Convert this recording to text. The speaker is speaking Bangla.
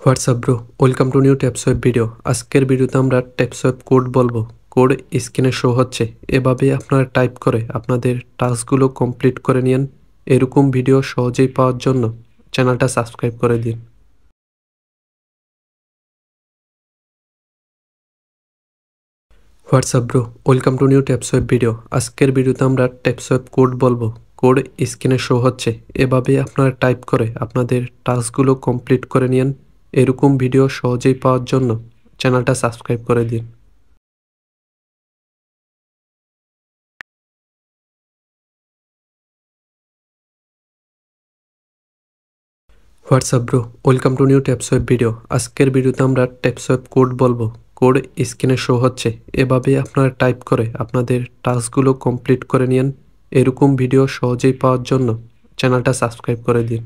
WhatsApp bro, welcome to new TapSwap video. আজকের ভিডিওতে আমরা ট্যাপসোয়েব কোড বলবো। কোড স্ক্রিনে শো হচ্ছে, এভাবে আপনারা টাইপ করে আপনাদের টাস্কগুলো কমপ্লিট করে নিন। এরকম ভিডিও সহজেই পাওয়ার জন্য চ্যানেলটা সাবস্ক্রাইব করে দিন। WhatsApp bro, welcome to new TapSwap video. আজকের ভিডিওতে আমরা ট্যাপসোয়েব কোড বলবো। কোড স্ক্রিনে শো হচ্ছে, এভাবে আপনারা টাইপ করে আপনাদের টাস্কগুলো কমপ্লিট করে নিন। এরকম ভিডিও সহজেই পাওয়ার জন্য চ্যানেলটা সাবস্ক্রাইব করে দিন। WhatsApp bro, welcome to new TapSwap video. আজকের ভিডিওতে আমরা ট্যাপসোয়েব কোড বলবো। কোড স্ক্রিনে শো হচ্ছে, এভাবে আপনারা টাইপ করে আপনাদের টাস্কগুলো কমপ্লিট করে নিন। এরকম ভিডিও সহজেই পাওয়ার জন্য চ্যানেলটা সাবস্ক্রাইব করে দিন।